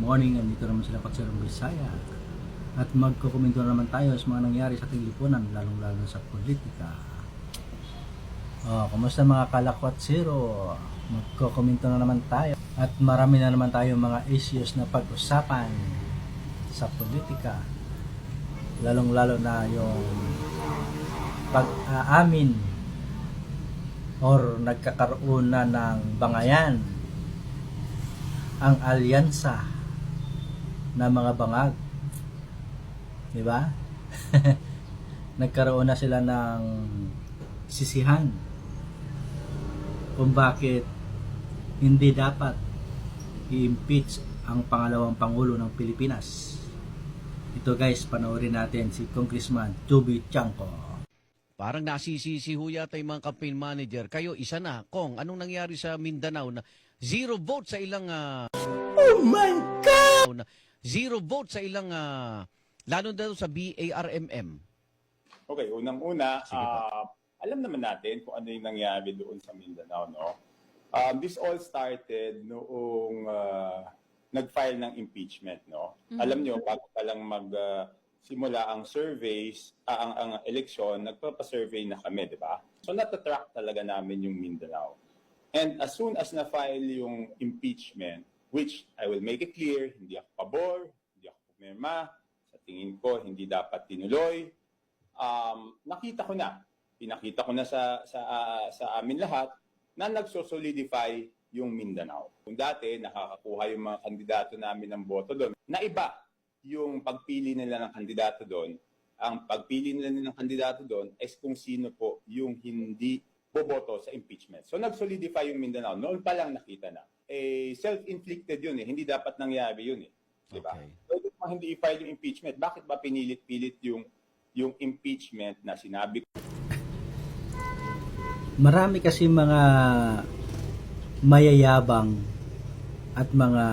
Morning, andito naman sila Patsirong Bisaya at magkukomento na naman tayo sa mga nangyari sa ating lipunan, lalong-lalo sa politika. Kumusta mga kalakwat zero? Magkukomento na naman tayo at marami na naman tayo mga issues na pag-usapan sa politika, lalong-lalo na yung pag-aamin or nagkakaroon na ng bangayan ang alyansa na mga bangag, di ba? Nagkaroon na sila ng sisihan kung bakit hindi dapat i-impeach ang pangalawang pangulo ng Pilipinas. Ito guys, panoorin natin si Congressman Toby Chanco. Parang nasisisi ho yata yung mga campaign manager. Kayo, isa na. Kong, anong nangyari sa Mindanao na 0 vote sa ilang... Oh my God! 0 vote sa ilang... lalo na sa BARMM. Okay, unang-una, Sige po. alam naman natin kung ano yung nangyari doon sa Mindanao, no? This all started noong nag-file ng impeachment, no? Alam nyo, bago pa lang simula ang surveys, ang eleksyon, nagpapa-survey na kami, di ba? So natatrack talaga namin yung Mindanao. And as soon as na-file yung impeachment, which I will make it clear, hindi ako pabor, hindi ako pumirma, sa tingin ko hindi dapat tinuloy, nakita ko na, pinakita ko na sa amin lahat na nagsosolidify yung Mindanao. Kung dati nakakakuha yung mga kandidato namin ng boto doon, na iba yung pagpili nila ng kandidato doon. Ang pagpili nila ng kandidato doon is kung sino po yung hindi boboto sa impeachment. So nag-solidify yung Mindanao. Noon pa lang nakita na. Self-inflicted yun eh. Hindi dapat nangyari yun eh. Diba? Okay. Pwede pa hindi i-file yung impeachment. Bakit ba pinilit-pilit yung impeachment na sinabi ko? Marami kasi mga mayayabang at mga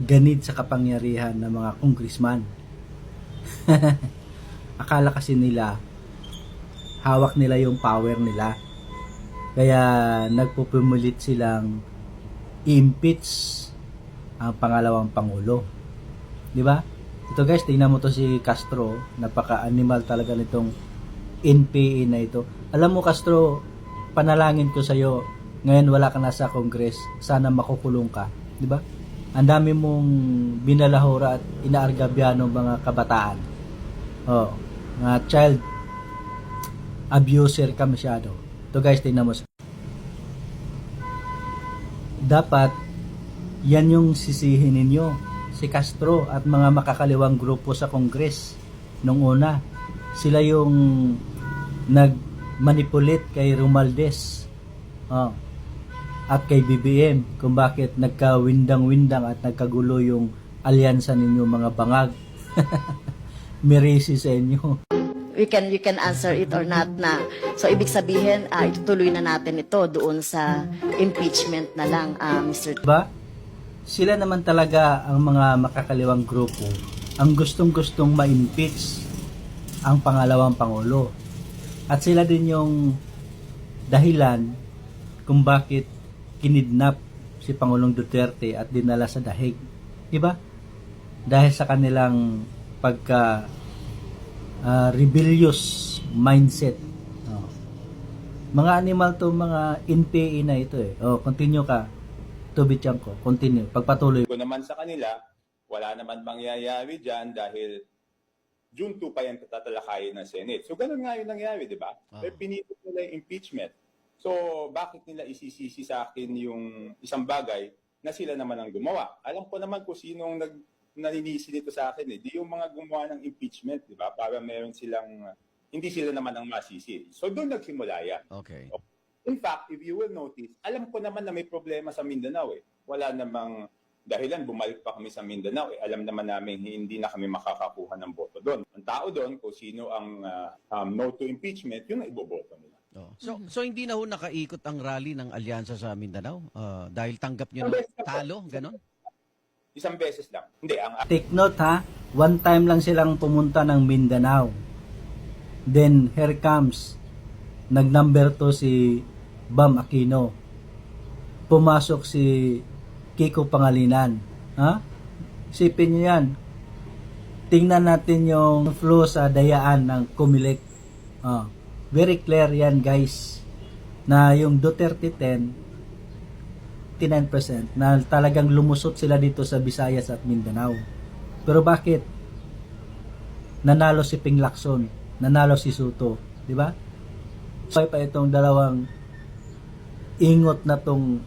ganid sa kapangyarihan ng mga congressman. Akala kasi nila hawak nila yung power nila. Kaya nagpupumulit silang i-impeach ang pangalawang pangulo. 'Di ba? Ito guys, tingnan mo to si Castro, napaka-animal talaga nitong NPA na ito. Alam mo Castro, panalangin ko sa iyo, ngayon wala ka na sa Congress, sana makukulong ka, 'di ba? Ang dami mong binalahura at inaargabyano mga kabataan. Mga child abuser ka masyado. Ito guys, tingnan mo. Dapat yan yung sisihin ninyo, si Castro at mga makakaliwang grupo sa Congress nung una. Sila yung nag-manipulate kay Romualdez at kay BBM kung bakit nagka-windang-windang at nagkagulo yung alyansa ninyo mga bangag. Mirisi sa inyo. You can answer it or not na. So, ibig sabihin, itutuloy na natin ito doon sa impeachment na lang, Mr. Diba? Sila naman talaga ang mga makakaliwang grupo ang gustong-gustong ma-impeach ang pangalawang pangulo. At sila din yung dahilan kung bakit kinidnap si Pangulong Duterte at dinala sa dahig. Diba? Dahil sa kanilang pagka rebellious mindset. Mga animal to, mga NPA na ito eh. Continue ka. Toby Chanco, continue. Pagpatuloy. Ko naman sa kanila, wala naman mangyayari dyan dahil June 2 pa yan tatalakayin ng Senate. So ganun nga yung nangyari, di ba? Pero pinilit nila yung impeachment. So bakit nila isisisi sa akin yung isang bagay na sila naman ang gumawa? Alam ko naman kung sinong naninisi nito sa akin eh. Di yung mga gumawa ng impeachment, di ba? Para meron silang, hindi sila naman ang masisi. So doon nagsimula yan. Okay. In fact, if you will notice, alam ko naman na may problema sa Mindanao eh. Wala namang dahilan, bumalik pa kami sa Mindanao eh. Alam naman namin hindi na kami makakakuha ng boto doon. Ang tao doon, kung sino ang no to impeachment, yun ang iboboto nila. So hindi na ho nakaikot ang rally ng alyansa sa Mindanao dahil tanggap nyo na talo, ganon? Isang beses lang. Hindi, Take note ha, one time lang silang pumunta ng Mindanao. Then here comes, nag-number 2 si Bam Aquino. Pumasok si Kiko Pangilinan. Ha? Isipin nyo yan. Tingnan natin yung flow sa dayaan ng Comelec. Very clear yan, guys, na yung Duterte 10, 9% na talagang lumusot sila dito sa Visayas at Mindanao. Pero bakit? Nanalo si Ping Lacson, nanalo si Soto, di ba? So pa itong dalawang ingot na tong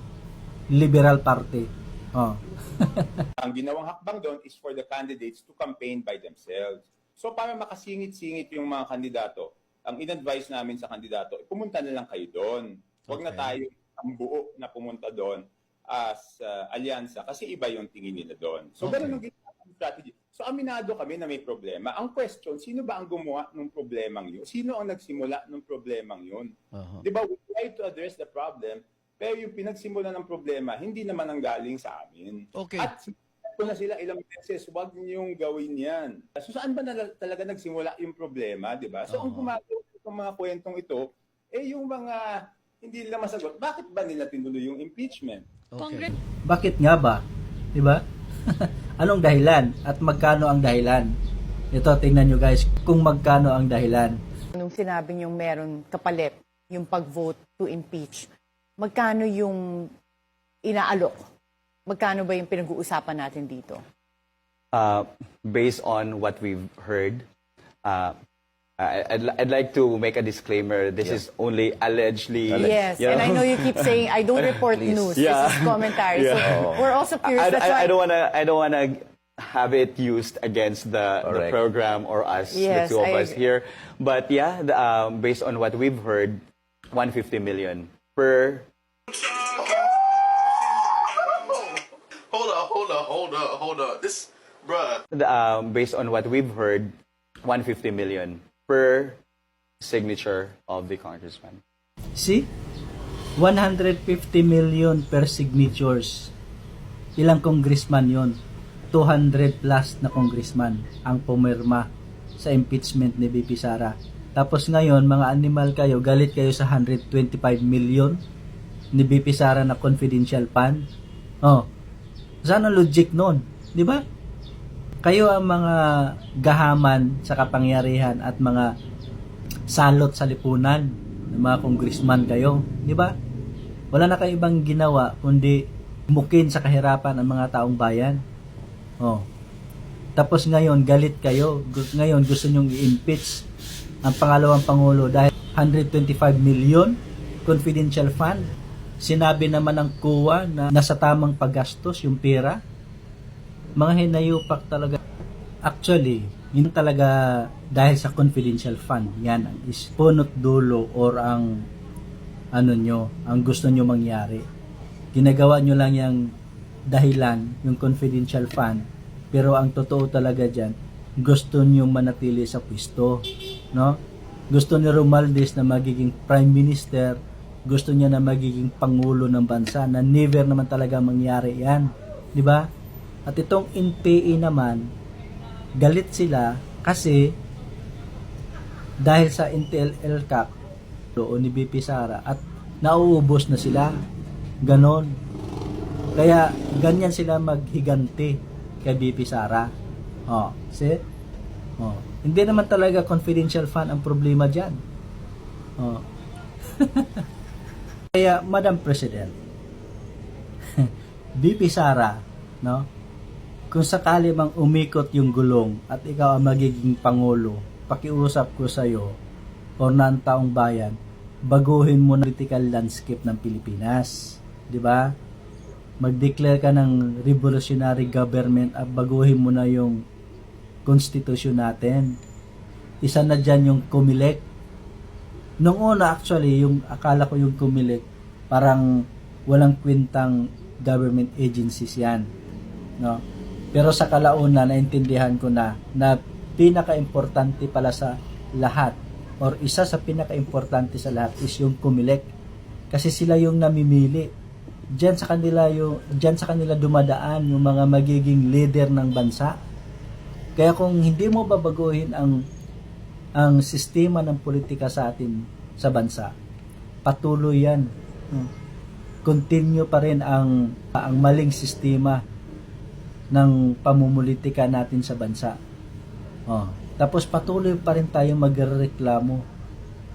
Liberal Party. Ang ginawang hakbang doon is for the candidates to campaign by themselves. So para makasingit-singit yung mga kandidato, ang in-advise namin sa kandidato, pumunta na lang kayo doon. Huwag na tayo ang buo na pumunta doon as alyansa kasi iba yung tingin nila doon. So ganun ang ginawang strategy. So aminado kami na may problema. Ang question, sino ba ang gumawa ng problemang yun? Sino ang nagsimula ng problemang yun? Di ba, we try to address the problem, pero yung pinagsimula ng problema, hindi naman ang galing sa amin. Okay. At ko na sila ilang beses, huwag niyong gawin yan. So saan ba talaga nagsimula yung problema, di ba? So ang gumagawa ng mga kwentong ito, yung mga hindi nila masagot, bakit ba nila tinuloy yung impeachment? Okay. Bakit nga ba? Di ba? Anong dahilan? At magkano ang dahilan? Ito, tingnan nyo guys, kung magkano ang dahilan. Nung sinabi niyong meron kapalit yung pag-vote to impeach, magkano yung inaalok? Magkano ba yung pinag-uusapan natin dito? Based on what we've heard, I'd like to make a disclaimer. This is only allegedly. Yes, and I know you keep saying, I don't report news. Yeah. This is commentary. So we're also curious. That's why I don't wanna have it used against the program or us, Yes, the two of I us agree. here. But yeah, based on what we've heard, 150 million per. Hold up. This, bruh. Based on what we've heard, 150 million per signature of the congressman. See? 150 million per signatures. Ilang congressman yon? 200 plus na congressman ang pumirma sa impeachment ni BP Sara. Tapos ngayon, mga animal kayo, galit kayo sa 125 million ni BP Sara na confidential fund. Saan ang logic nun? Di ba? Kayo ang mga gahaman sa kapangyarihan at mga salot sa lipunan ng mga congressman kayo. Di ba? Wala na kayo ibang ginawa kundi mukin sa kahirapan ang mga taong bayan. Tapos ngayon, galit kayo. Ngayon, gusto nyong i-impeach ang pangalawang Pangulo dahil 125 million confidential fund. Sinabi naman ng COA na nasa tamang paggastos yung pera. Mga hinayupak talaga. Actually, yun talaga dahil sa confidential fund. Yan is punot dulo or ang ang gusto nyo mangyari. Ginagawa nyo lang yung dahilan, yung confidential fund. Pero ang totoo talaga dyan, gusto nyo manatili sa pwesto. No? Gusto ni Romualdez na magiging Prime Minister, gusto niya na magiging Pangulo ng bansa na never naman talaga mangyari yan. Di ba? At itong NPA naman, galit sila kasi dahil sa Intel LCAC o ni BP Sara at nauubos na sila. Ganon. Kaya ganyan sila maghiganti kay BP Sara. See? Hindi naman talaga confidential fund ang problema dyan. Kaya, Madam President, BP Sara, no? Kung sakali mang umikot yung gulong at ikaw ang magiging Pangulo, pakiusap ko sa iyo o ng taong bayan, baguhin mo na political landscape ng Pilipinas. Di ba? Mag-declare ka ng revolutionary government at baguhin mo na yung konstitusyon natin. Isa na dyan yung Comelec. Nung una actually, yung akala ko yung Comelec, parang walang kwentang government agencies yan. No? Pero sa kalauna, naintindihan ko na pinaka-importante pala sa lahat or isa sa pinaka-importante sa lahat is yung Comelec. Kasi sila yung namimili. Diyan sa kanila dumadaan yung mga magiging leader ng bansa. Kaya kung hindi mo babaguhin ang sistema ng politika sa atin sa bansa, patuloy yan. Continue pa rin ang maling sistema ng pamumulitika natin sa bansa. Oh, tapos patuloy pa rin tayo magreklamo.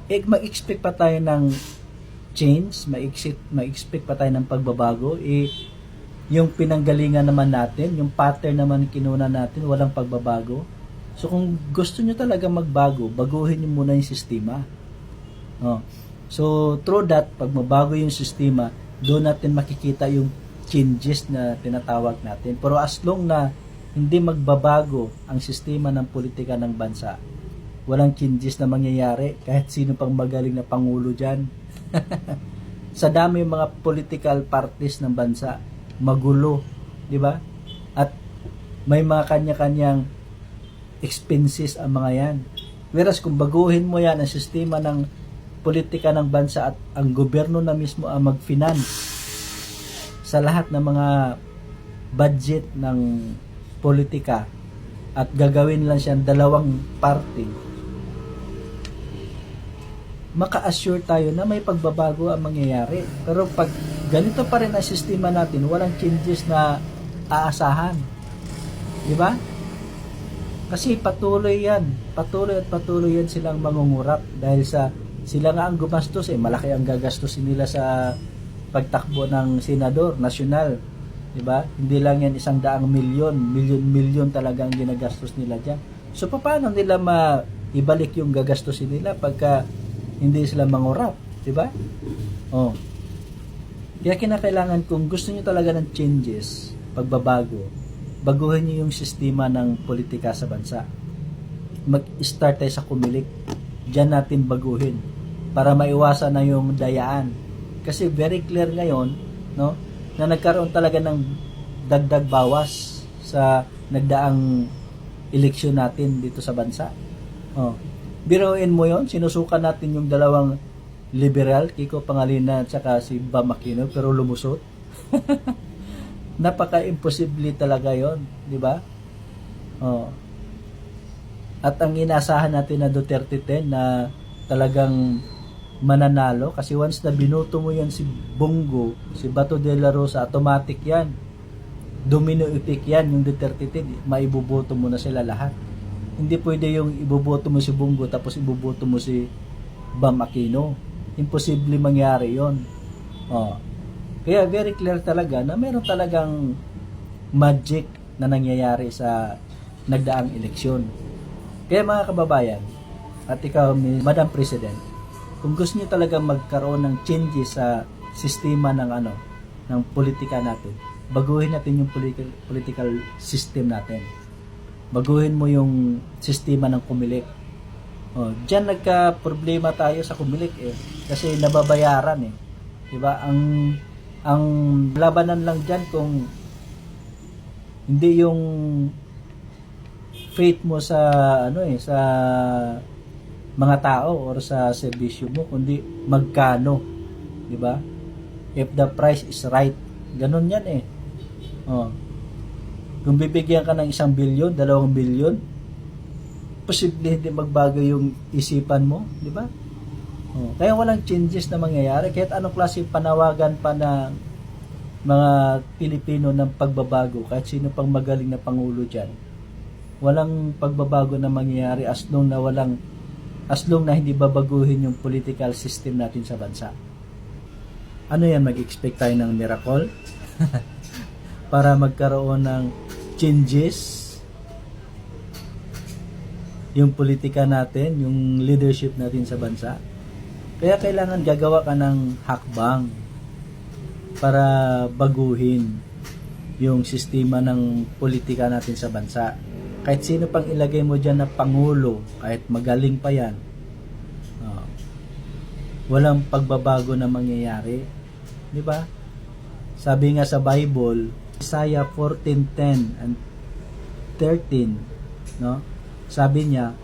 Ma-expect pa tayo ng change, ma-expect pa tayo ng pagbabago. Yung pinanggalingan naman natin, yung pattern naman kinuna natin, walang pagbabago. So kung gusto nyo talaga magbago, baguhin nyo muna yung sistema. Oh. So through that, pag mabago yung sistema, doon natin makikita yung changes na tinatawag natin. Pero as long na hindi magbabago ang sistema ng politika ng bansa, walang changes na mangyayari kahit sino pang magaling na pangulo dyan. Sa dami yung mga political parties ng bansa, magulo, di ba? At may mga kanya-kanyang expenses ang mga yan. Whereas kung baguhin mo yan ang sistema ng politika ng bansa at ang gobyerno na mismo ang mag-finance sa lahat ng mga budget ng politika at gagawin lang siyang dalawang party, maka-assure tayo na may pagbabago ang mangyayari. Pero pag ganito pa rin ang sistema natin, walang changes na aasahan. Di ba? Kasi patuloy yan silang mangungurap dahil sa sila nga ang gumastos malaki ang gagastusin nila sa pagtakbo ng senador nasyonal, di ba? Hindi lang yan 100 milyon talaga ang ginagastos nila diyan. So paano nila maibalik yung gagastusin nila pagka hindi sila mangurap, di ba? Oh. Kaya kinakailangan kung gusto niyo talaga ng changes, pagbabago, baguhin niyo yung sistema ng politika sa bansa. Mag-start tayo sa kumilik. Diyan natin baguhin para maiwasan na yung dayaan. Kasi very clear ngayon, no, na nagkaroon talaga ng dagdag bawas sa nagdaang eleksyon natin dito sa bansa. Oh. Biruin mo yon, sinusukan natin yung dalawang liberal, Kiko Pangilinan at saka si Bam Aquino, pero lumusot. Napaka-imposible talaga yon, di ba? Oh. At ang inasahan natin na Duterte 10 na talagang mananalo kasi once na binoto mo yan si Bongo, si Bato de la Rosa, automatic yan. Domino effect yan, yung Duterte 10, maiboboto mo na sila lahat. Hindi pwede yung iboboto mo si Bongo tapos iboboto mo si Bam Aquino. Imposible mangyari yon. Oh. Kaya very clear talaga na meron talagang magic na nangyayari sa nagdaang eleksyon. Kaya mga kababayan, at ikaw, Madam President, kung gusto niyo talaga magkaroon ng changes sa sistema ng ng politika natin, baguhin natin yung political system natin. Baguhin mo yung sistema ng kumilik. Oh, diyan nagka-problema tayo sa kumilik kasi nababayaran 'Di ba? Ang labanan lang diyan kung hindi yung faith mo sa sa mga tao or sa serbisyo mo, kundi magkano, 'di ba? If the price is right, ganun 'yan Oh. Kung bibigyan ka ng 1 bilyon, 2 bilyon, posible hindi magbago yung isipan mo, 'di ba? Oh, kaya walang changes na mangyayari kahit anong klase panawagan pa ng mga Pilipino ng pagbabago, kahit sino pang magaling na pangulo diyan. Walang pagbabago na mangyayari as long na hindi babaguhin yung political system natin sa bansa. Ano yan, mag-expect tayo ng miracle? Para magkaroon ng changes yung politika natin, yung leadership natin sa bansa. Kaya kailangan gagawa ka ng hakbang para baguhin yung sistema ng politika natin sa bansa. Kahit sino pang ilagay mo dyan na pangulo, kahit magaling pa yan, walang pagbabago na mangyayari. Di ba? Sabi nga sa Bible, Isaiah 14:10 and 13, no? Sabi niya,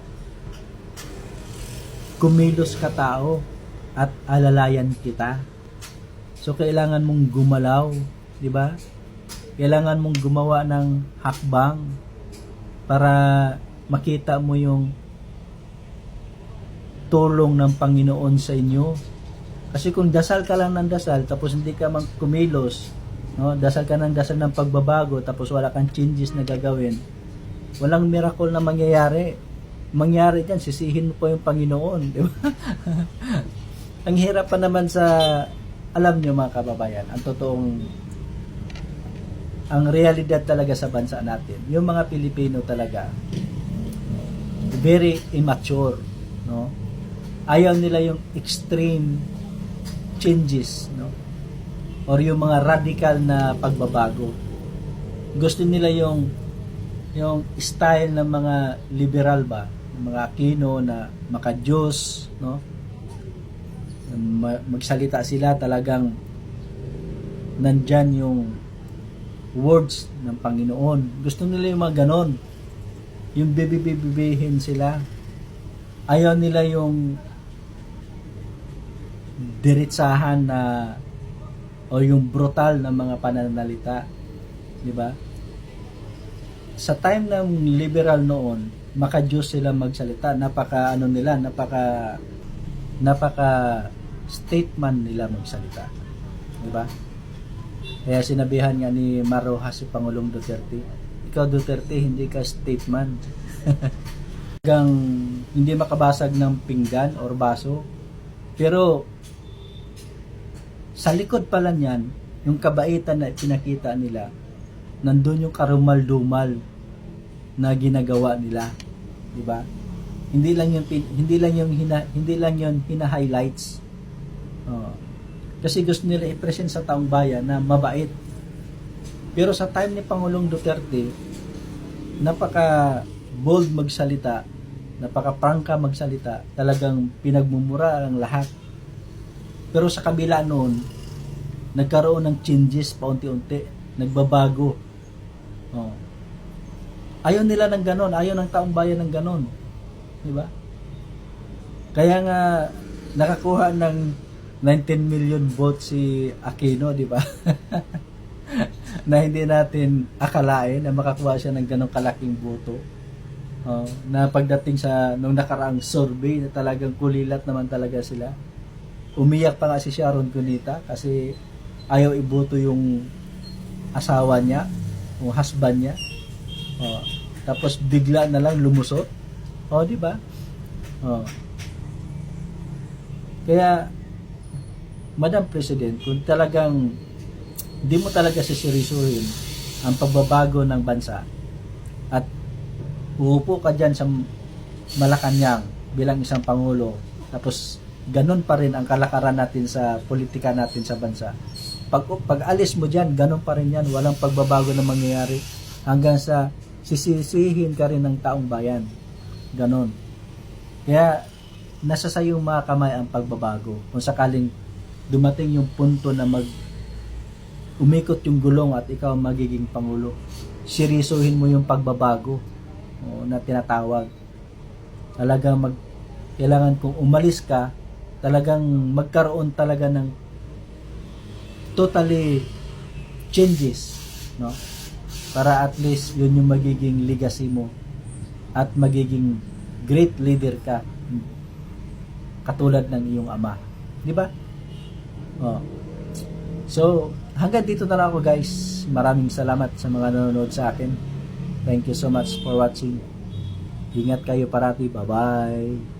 kumilos ka tao at alalayan kita. So kailangan mong gumalaw, di ba? Kailangan mong gumawa ng hakbang para makita mo yung tulong ng Panginoon sa inyo. Kasi kung dasal ka lang ng dasal tapos hindi ka kumilos, No, dasal ka ng pagbabago tapos wala kang changes na gagawin. Walang miracle na mangyayari. Mangyari diyan, sisihin mo pa yung Panginoon, di ba? Ang hirap pa naman sa, alam nyo mga kababayan, ang realidad talaga sa bansa natin, yung mga Pilipino talaga, very immature, no? Ayaw nila yung extreme changes, no? Or yung mga radical na pagbabago. Gusto nila yung style ng mga liberal ba, ng mga Aquino na maka-Diyos, no? Magsalita sila talagang nandyan yung words ng Panginoon. Gusto nila yung mga ganon. Yung bibibibihin sila. Ayaw nila yung diretsahan na o yung brutal na mga pananalita. Di ba? Sa time ng liberal noon, maka-Diyos sila magsalita. Napaka statement nila magsalita. Di ba? Kaya sinabihan nga ni Marojas si Pangulong Duterte, ikaw Duterte, hindi ka statement. Hanggang hindi makabasag ng pinggan or baso. Pero sa likod pala niyan, yung kabaitan na pinakita nila, nandun yung karumal-dumal na ginagawa nila, di ba? Hindi lang yun hina-highlights. Kasi gusto nila i-present sa taong bayan na mabait. Pero sa time ni Pangulong Duterte, napaka bold magsalita, napaka-prangka magsalita, talagang pinagmumura ang lahat. Pero sa kabila noon, nagkaroon ng changes paunti-unti, nagbabago. Ayaw nila ng ganon, ayaw ng taong bayan ng ganon. Di ba? Kaya nga nakakuha ng 19 million votes si Aquino, di ba? Na hindi natin akalain na makakuha siya ng ganong kalaking boto. Na pagdating sa nung nakaraang survey na talagang kulilat naman talaga sila. Umiyak pa nga si Sharon Cunita kasi ayaw iboto yung asawa niya, o husband niya. Tapos bigla na lang lumusot. Di ba? Kaya Madam President, kung talagang di mo talaga siseryosohin ang pagbabago ng bansa at uupo ka dyan sa Malacanang bilang isang Pangulo, tapos ganun pa rin ang kalakaran natin sa politika natin sa bansa. Pag alis mo dyan, ganun pa rin yan. Walang pagbabago na mangyayari hanggang sa sisisihin ka rin ng taong bayan. Ganun. Kaya nasa sa iyong mga kamay ang pagbabago. Kung sakaling dumating yung punto na umikot yung gulong at ikaw magiging Pangulo, seryosohin mo yung pagbabago na tinatawag. Talagang kailangan kung umalis ka, talagang magkaroon talaga ng totally changes, no? Para at least yun yung magiging legacy mo at magiging great leader ka katulad ng iyong ama, di ba? So hanggang dito na lang ako, guys. Maraming salamat sa mga nanonood sa akin. Thank you so much for watching. Ingat kayo parati. Bye bye.